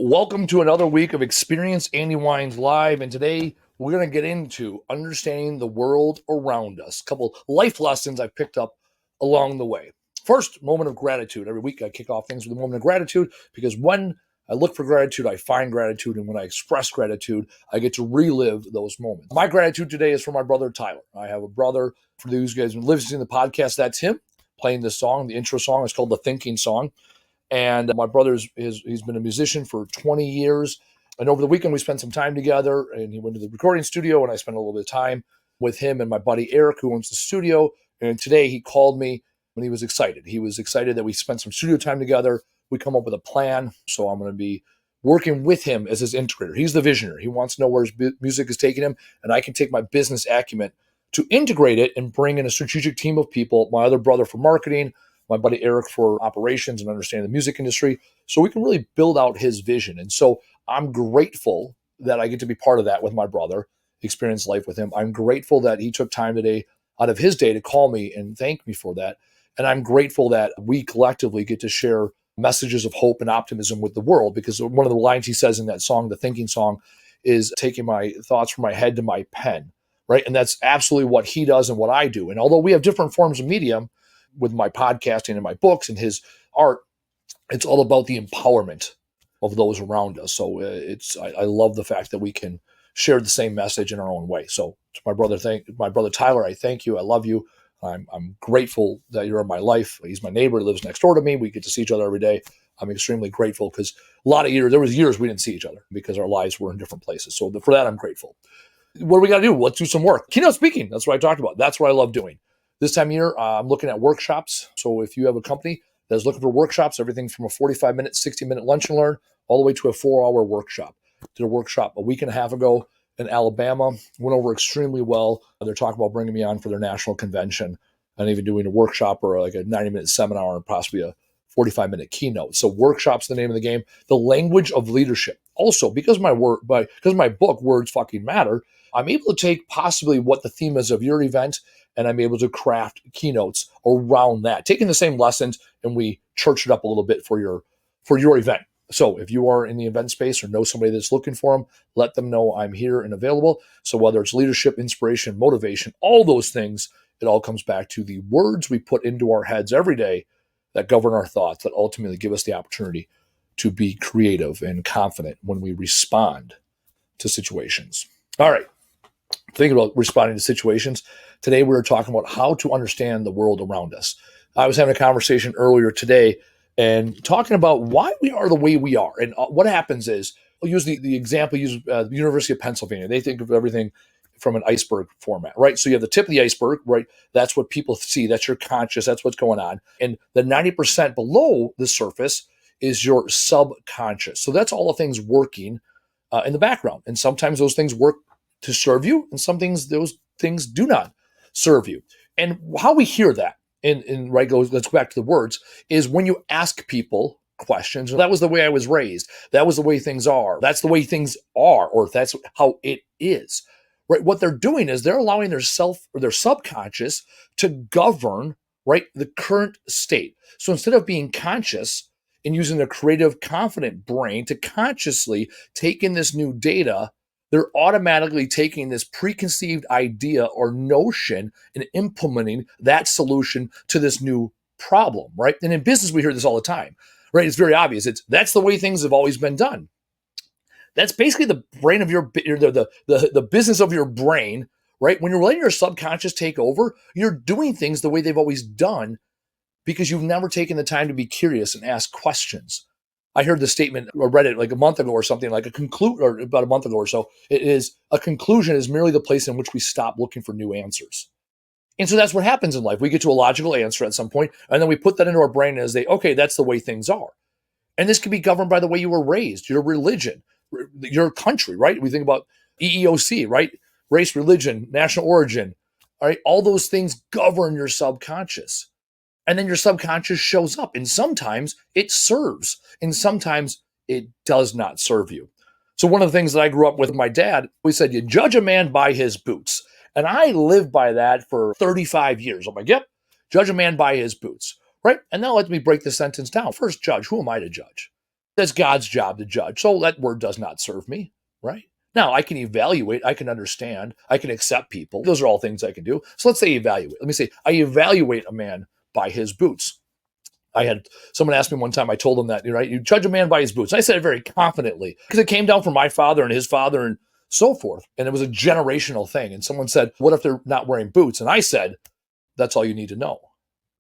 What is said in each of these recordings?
Welcome to another week of Experience Andy Weins Live. And today we're going to get into understanding the world around us. A couple life lessons I've picked up along the way. First, moment of gratitude. Every week I kick off things with a moment of gratitude because when I look for gratitude, I find gratitude. And when I express gratitude, I get to relive those moments. My gratitude today is for my brother, Tyler. I have a brother, for those guys who listen to the podcast, that's him playing this song. The intro song is called The Thinking Song. And my brother's he's been a musician for 20 years. And over the weekend, we spent some time together, and he went to the recording studio, and I spent a little bit of time with him and my buddy Eric, who owns the studio. And today he called me when he was excited. He was excited that we spent some studio time together. We come up with a plan. So I'm going to be working with him as his integrator. He's the visionary. He wants to know where his music is taking him, and I can take my business acumen to integrate it and bring in a strategic team of people, my other brother for marketing, my buddy Eric for operations and understanding the music industry, so we can really build out his vision. And so I'm grateful that I get to be part of that with my brother, experience life with him. I'm grateful that he took time today out of his day to call me and thank me for that. And I'm grateful that we collectively get to share messages of hope and optimism with the world, because one of the lines he says in that song, the thinking song, is taking my thoughts from my head to my pen, right? And that's absolutely what he does and what I do. And although we have different forms of medium, with my podcasting and my books and his art, it's all about the empowerment of those around us. So I love the fact that we can share the same message in our own way. So to my brother Tyler, I thank you. I love you. I'm grateful that you're in my life. He's my neighbor. He lives next door to me. We get to see each other every day. I'm extremely grateful because there was years we didn't see each other because our lives were in different places. So for that, I'm grateful. What do we got to do? Let's do some work. Keynote speaking. That's what I talked about. That's what I love doing. This time of year, I'm looking at workshops. So if you have a company that's looking for workshops, everything from a 45-minute, 60-minute lunch and learn, all the way to a 4-hour workshop. Did a workshop a week and a half ago in Alabama. Went over extremely well. They're talking about bringing me on for their national convention and even doing a workshop or like a 90-minute seminar and possibly a 45-minute keynote. So workshops, the name of the game. The language of leadership. Also, because my book, Words Fucking Matter, I'm able to take possibly what the theme is of your event, and I'm able to craft keynotes around that, taking the same lessons, and we church it up a little bit for your event. So if you are in the event space or know somebody that's looking for them, let them know I'm here and available. So whether it's leadership, inspiration, motivation, all those things, it all comes back to the words we put into our heads every day that govern our thoughts, that ultimately give us the opportunity to be creative and confident when we respond to situations. All right. Thinking about responding to situations. Today, we were talking about how to understand the world around us. I was having a conversation earlier today and talking about why we are the way we are. And what happens is, I'll use the example, the University of Pennsylvania. They think of everything from an iceberg format, right? So you have the tip of the iceberg, right? That's what people see. That's your conscious. That's what's going on. And the 90% below the surface is your subconscious. So that's all the things working in the background. And sometimes those things work to serve you, and some things, those things do not serve you. And how we hear that, let's go back to the words, is when you ask people questions. That was the way I was raised. That was the way things are. That's the way things are, or that's how it is. Right? What they're doing is they're allowing their subconscious to govern, right, the current state. So instead of being conscious and using their creative, confident brain to consciously take in this new data, they're automatically taking this preconceived idea or notion and implementing that solution to this new problem, right? And in business, we hear this all the time, right? It's very obvious. That's the way things have always been done. That's basically the brain of the business of your brain, right? When you're letting your subconscious take over, you're doing things the way they've always done because you've never taken the time to be curious and ask questions. I heard the statement or read it like a month ago or something, like or about a month ago or so. It is, a conclusion is merely the place in which we stop looking for new answers. And so that's what happens in life. We get to a logical answer at some point, and then we put that into our brain as okay, that's the way things are. And this can be governed by the way you were raised, your religion, your country, right? We think about EEOC, right? Race, religion, national origin, all right? All those things govern your subconscious. And then your subconscious shows up, and sometimes it serves, and sometimes it does not serve you. So one of the things that I grew up with my dad, we said, you judge a man by his boots. And I lived by that for 35 years. I'm like, yep, judge a man by his boots, right? And now let me break the sentence down. First, judge. Who am I to judge? That's God's job to judge. So that word does not serve me, right? Now I can evaluate, I can understand, I can accept people. Those are all things I can do. So let's say evaluate. Let me say I evaluate a man by his boots. I had someone ask me one time, I told him that, right? You judge a man by his boots. I said it very confidently because it came down from my father and his father and so forth. And it was a generational thing. And someone said, what if they're not wearing boots? And I said, that's all you need to know.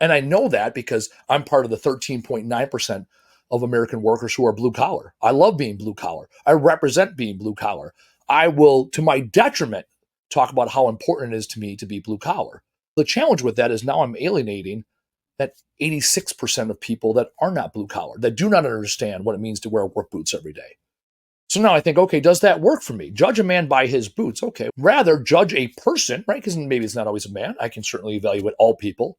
And I know that because I'm part of the 13.9% of American workers who are blue collar. I love being blue collar. I represent being blue collar. I will, to my detriment, talk about how important it is to me to be blue collar. The challenge with that is now I'm alienating that 86% of people that are not blue collar, that do not understand what it means to wear work boots every day. So now I think, okay, does that work for me? Judge a man by his boots. Okay. Rather judge a person, right? Because maybe it's not always a man. I can certainly evaluate all people,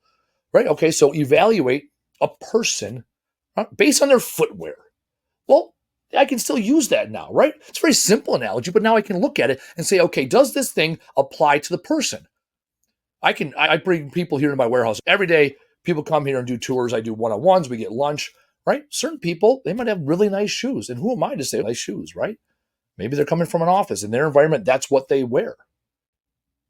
right? Okay. So evaluate a person based on their footwear. Well, I can still use that now, right? It's a very simple analogy, but now I can look at it and say, okay, does this thing apply to the person? I bring people here to my warehouse every day. People come here and do tours. I do one-on-ones. We get lunch, right? Certain people, they might have really nice shoes. And who am I to say nice shoes, right? Maybe they're coming from an office. In their environment, that's what they wear.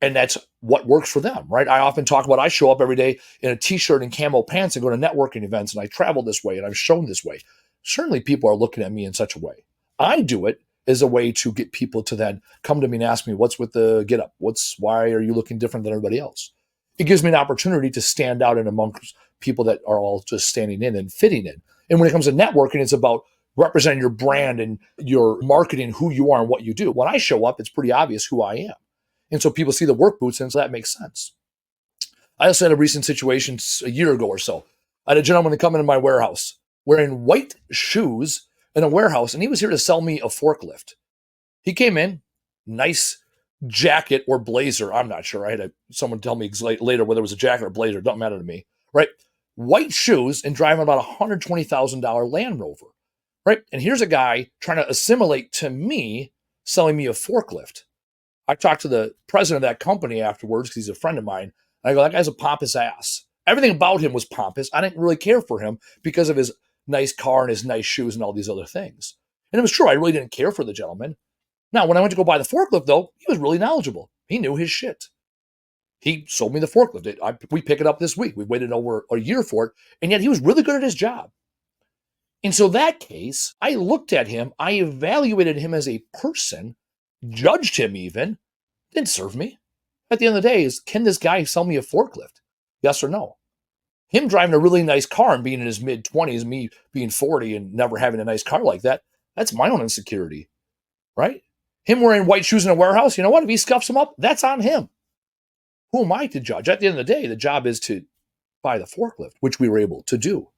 And that's what works for them, right? I often talk about I show up every day in a t-shirt and camo pants and go to networking events, and I travel this way and I'm shown this way. Certainly people are looking at me in such a way. I do it as a way to get people to then come to me and ask me, what's with the get up? Why are you looking different than everybody else? It gives me an opportunity to stand out in amongst people that are all just standing in and fitting in. And when it comes to networking, it's about representing your brand and your marketing, who you are and what you do. When I show up, it's pretty obvious who I am. And so people see the work boots, and so that makes sense. I also had a recent situation a year ago or so. I had a gentleman come into my warehouse wearing white shoes in a warehouse, and he was here to sell me a forklift. He came in, nice jacket or blazer. I'm not sure. I had someone tell me later whether it was a jacket or blazer. It doesn't matter to me, right? White shoes and driving about a $120,000 Land Rover, right? And here's a guy trying to assimilate to me, selling me a forklift. I talked to the president of that company afterwards because he's a friend of mine. And I go, that guy's a pompous ass. Everything about him was pompous. I didn't really care for him because of his nice car and his nice shoes and all these other things. And it was true. I really didn't care for the gentleman. Now, when I went to go buy the forklift, though, he was really knowledgeable. He knew his shit. He sold me the forklift. We pick it up this week. We waited over a year for it. And yet he was really good at his job. And so that case, I looked at him. I evaluated him as a person, judged him even, didn't serve me. At the end of the day, is can this guy sell me a forklift? Yes or no? Him driving a really nice car and being in his mid-20s, me being 40 and never having a nice car like that, that's my own insecurity, right? Him wearing white shoes in a warehouse, you know what? If he scuffs them up, that's on him. Who am I to judge? At the end of the day, the job is to buy the forklift, which we were able to do.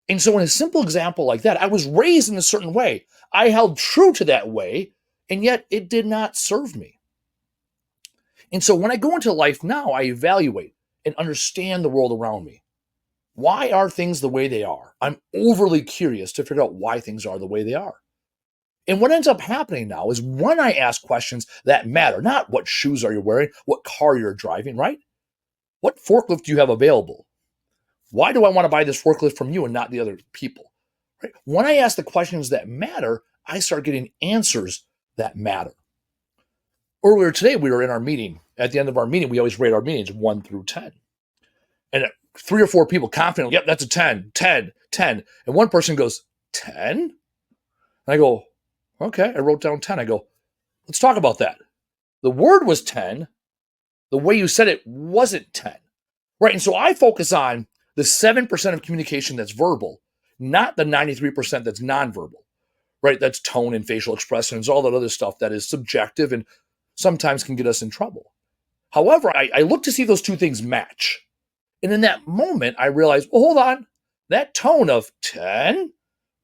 And so in a simple example like that, I was raised in a certain way. I held true to that way, and yet it did not serve me. And so when I go into life now, I evaluate and understand the world around me. Why are things the way they are? I'm overly curious to figure out why things are the way they are. And what ends up happening now is when I ask questions that matter, not what shoes are you wearing, what car you're driving, right? What forklift do you have available? Why do I want to buy this forklift from you and not the other people? Right? When I ask the questions that matter, I start getting answers that matter. Earlier today, we were in our meeting. At the end of our meeting, we always rate our meetings 1 through 10. And 3 or 4 people confidently, yep, that's a 10, 10, 10. And one person goes, 10? And I go, okay, I wrote down 10. I go, let's talk about that. The word was 10. The way you said it wasn't 10. Right? And so I focus on the 7% of communication that's verbal, not the 93% that's nonverbal. Right? That's tone and facial expressions, all that other stuff that is subjective and sometimes can get us in trouble. However, I look to see those two things match. And in that moment, I realized, well, hold on. That tone of 10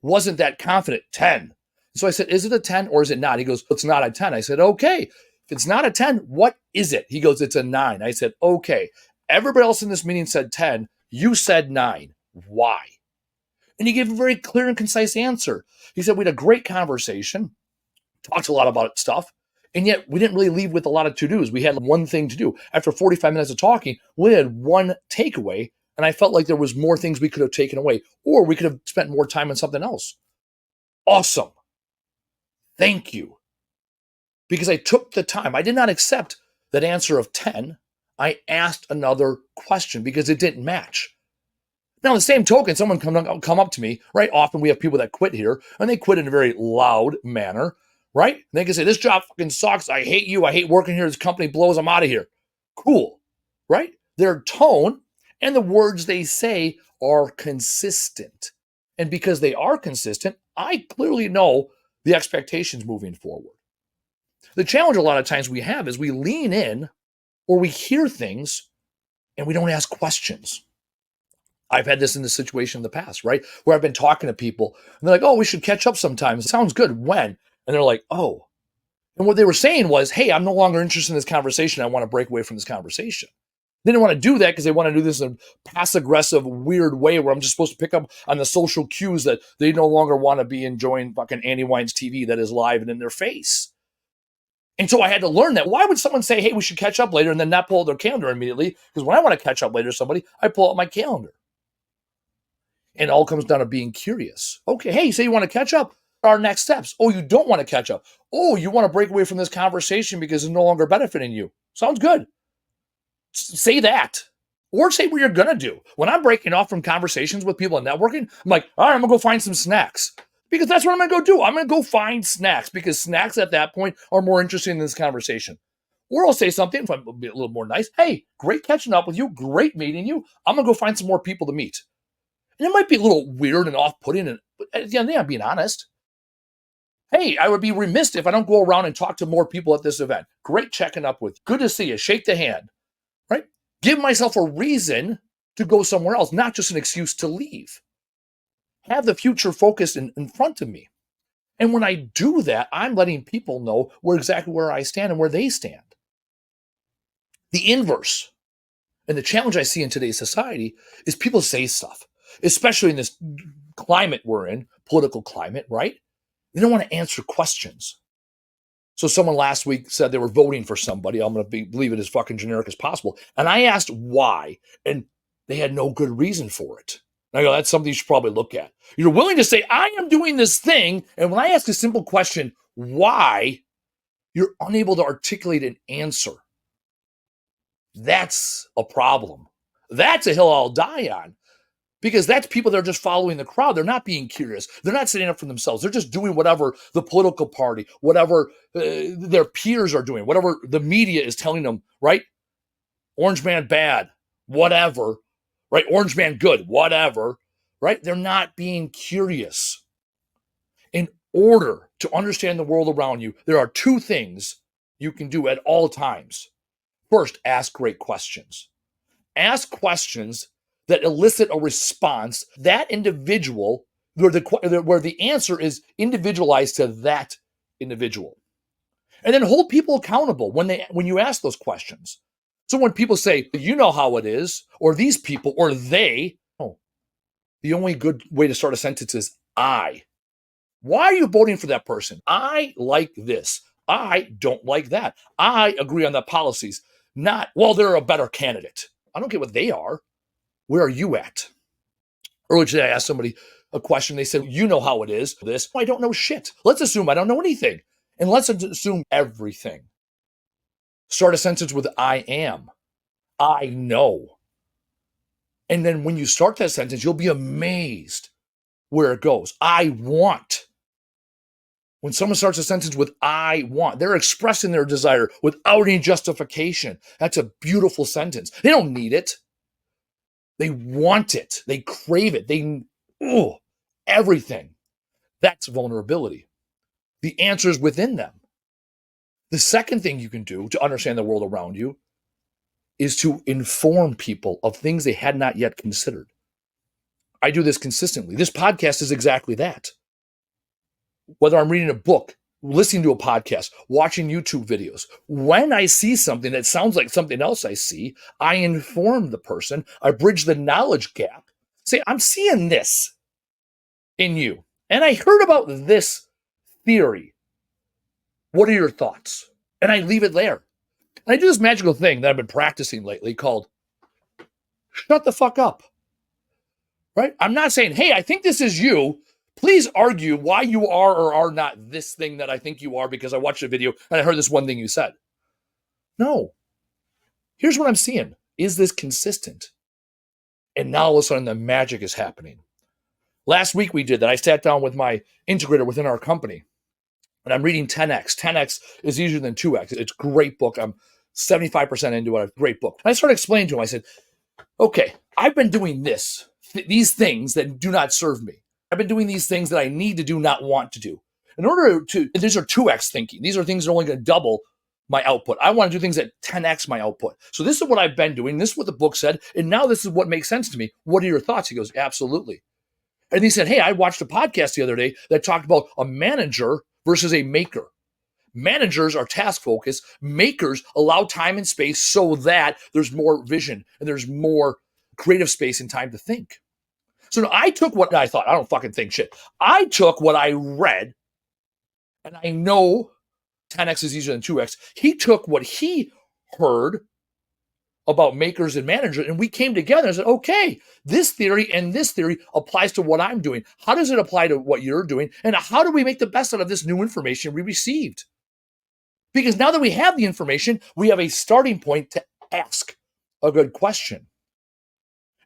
wasn't that confident. 10. So I said, is it a 10 or is it not? He goes, it's not a 10. I said, okay. If it's not a 10, what is it? He goes, it's a 9. I said, okay. Everybody else in this meeting said 10. You said 9. Why? And he gave a very clear and concise answer. He said, we had a great conversation, talked a lot about stuff, and yet we didn't really leave with a lot of to-dos. We had one thing to do. After 45 minutes of talking, we had one takeaway, and I felt like there was more things we could have taken away, or we could have spent more time on something else. Awesome. Thank you. Because I took the time. I did not accept that answer of 10. I asked another question because it didn't match. Now, the same token, someone come up to me, right? Often we have people that quit here, and they quit in a very loud manner, right? And they can say, this job fucking sucks. I hate you. I hate working here. This company blows. I'm out of here. Cool, right? Their tone and the words they say are consistent. And because they are consistent, I clearly know the expectations moving forward. The challenge a lot of times we have is we lean in or we hear things and we don't ask questions. I've had this in the situation in the past, right? Where I've been talking to people and they're like, oh, we should catch up sometime. Sounds good. When? And they're like, oh. And what they were saying was, hey, I'm no longer interested in this conversation. I want to break away from this conversation. They didn't want to do that because they want to do this in a passive-aggressive, weird way where I'm just supposed to pick up on the social cues that they no longer want to be enjoying fucking Andy Weins TV that is live and in their face. And so I had to learn that. Why would someone say, hey, we should catch up later and then not pull out their calendar immediately? Because when I want to catch up later with somebody, I pull out my calendar. And it all comes down to being curious. Okay, hey, say you want to catch up. Our next steps. Oh, you don't want to catch up. Oh, you want to break away from this conversation because it's no longer benefiting you. Sounds good. Say that. Or say what you're going to do. When I'm breaking off from conversations with people and networking, I'm like, all right, I'm going to go find some snacks. Because that's what I'm going to go do. I'm going to go find snacks because snacks at that point are more interesting in this conversation. Or I'll say something, if I'm a little more nice. Hey, great catching up with you. Great meeting you. I'm going to go find some more people to meet. And it might be a little weird and off-putting, but at the end of the day, I'm being honest. Hey, I would be remiss if I don't go around and talk to more people at this event. Great checking up with you. Good to see you. Shake the hand, right? Give myself a reason to go somewhere else, not just an excuse to leave. Have the future focused in front of me. And when I do that, I'm letting people know exactly where I stand and where they stand. The inverse, and the challenge I see in today's society, is people say stuff, especially in this climate we're in, political climate, right? They don't want to answer questions. So someone last week said they were voting for somebody. I'm going to leave it as fucking generic as possible. And I asked why, and they had no good reason for it. And I go, that's something you should probably look at. You're willing to say, I am doing this thing. And when I ask a simple question, why, you're unable to articulate an answer. That's a problem. That's a hill I'll die on. Because that's people that are just following the crowd. They're not being curious. They're not standing up for themselves. They're just doing whatever the political party, whatever their peers are doing, whatever the media is telling them, right? Orange man bad, whatever, right? Orange man good, whatever, right? They're not being curious. In order to understand the world around you, there are two things you can do at all times. First, ask great questions. Ask questions that elicit a response, that individual, where the answer is individualized to that individual. And then hold people accountable when you ask those questions. So when people say, you know how it is, or these people, or they, the only good way to start a sentence is I. Why are you voting for that person? I like this. I don't like that. I agree on the policies. Not, well, they're a better candidate. I don't care what they are. Where are you at? Earlier today, I asked somebody a question. They said, you know how it is. This, I don't know shit. Let's assume I don't know anything. And let's assume everything. Start a sentence with I am. I know. And then when you start that sentence, you'll be amazed where it goes. I want. When someone starts a sentence with I want, they're expressing their desire without any justification. That's a beautiful sentence. They don't need it. They want it. They crave it. Everything. That's vulnerability. The answer is within them. The second thing you can do to understand the world around you is to inform people of things they had not yet considered. I do this consistently. This podcast is exactly that. Whether I'm reading a book, listening to a podcast, watching YouTube videos, when I see something that sounds like something else I see, I inform the person. I bridge the knowledge gap. Say, I'm seeing this in you. And I heard about this theory. What are your thoughts? And I leave it there. And I do this magical thing that I've been practicing lately called shut the fuck up. Right? I'm not saying, hey, I think this is you, Please argue why you are or are not this thing that I think you are because I watched a video and I heard this one thing you said. No. Here's what I'm seeing. Is this consistent? And now all of a sudden the magic is happening. Last week we did that. I sat down with my integrator within our company and I'm reading 10X. 10X is easier than 2X. It's a great book. I'm 75% into it. Great book. And I started explaining to him, I said, okay, I've been doing these things that do not serve me. I've been doing these things that I need to do, not want to do. In order to, these are 2X thinking. These are things that are only going to double my output. I want to do things that 10X my output. So this is what I've been doing. This is what the book said. And now this is what makes sense to me. What are your thoughts? He goes, absolutely. And he said, hey, I watched a podcast the other day that talked about a manager versus a maker. Managers are task focused. Makers allow time and space so that there's more vision and there's more creative space and time to think. So I took what I thought. I don't fucking think shit. I took what I read, and I know 10X is easier than 2X. He took what he heard about makers and managers, and we came together and said, okay, this theory and this theory applies to what I'm doing. How does it apply to what you're doing? And how do we make the best out of this new information we received? Because now that we have the information, we have a starting point to ask a good question.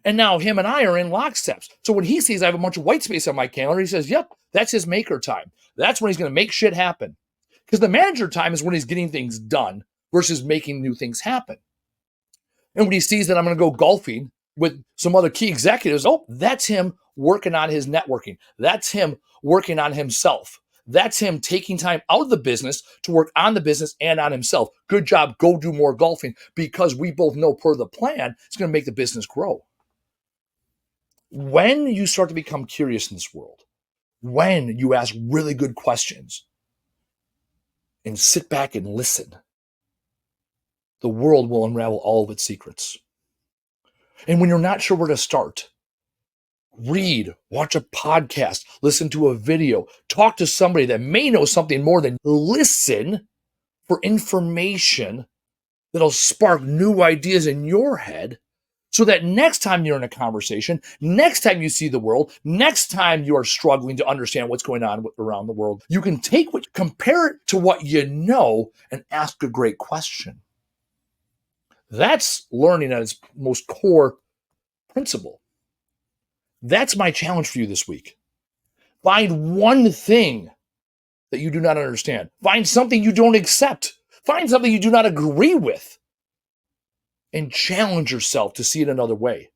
And now him and I are in locksteps. So when he sees I have a bunch of white space on my calendar, he says, yep, that's his maker time. That's when he's going to make shit happen. Because the manager time is when he's getting things done versus making new things happen. And when he sees that I'm going to go golfing with some other key executives, oh, that's him working on his networking. That's him working on himself. That's him taking time out of the business to work on the business and on himself. Good job. Go do more golfing because we both know per the plan, it's going to make the business grow. When you start to become curious in this world, when you ask really good questions and sit back and listen, the world will unravel all of its secrets. And when you're not sure where to start, read, watch a podcast, listen to a video, talk to somebody that may know something more than listen for information that'll spark new ideas in your head so that next time you're in a conversation, next time you see the world, next time you are struggling to understand what's going on around the world, you can take compare it to what you know and ask a great question. That's learning at its most core principle. That's my challenge for you this week. Find one thing that you do not understand. Find something you don't accept. Find something you do not agree with. And challenge yourself to see it another way.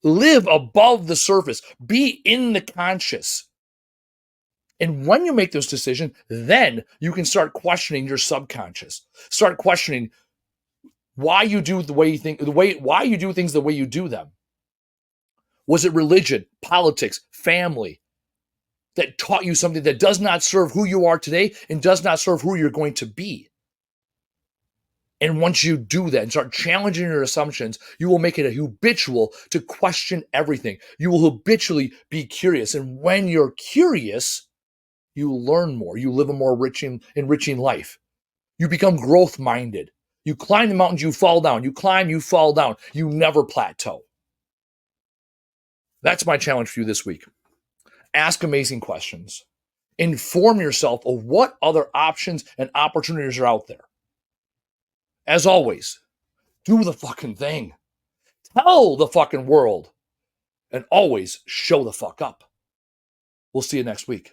Live above the surface. Be in the conscious. And when you make those decisions, then you can start questioning your subconscious. Start questioning why you do the way you think, why you do things the way you do them. Was it religion, politics, family that taught you something that does not serve who you are today and does not serve who you're going to be? And once you do that and start challenging your assumptions, you will make it a habitual to question everything. You will habitually be curious. And when you're curious, you learn more. You live a more enriching life. You become growth-minded. You climb the mountains, you fall down. You climb, you fall down. You never plateau. That's my challenge for you this week. Ask amazing questions. Inform yourself of what other options and opportunities are out there. As always, do the fucking thing. Tell the fucking world. And always show the fuck up. We'll see you next week.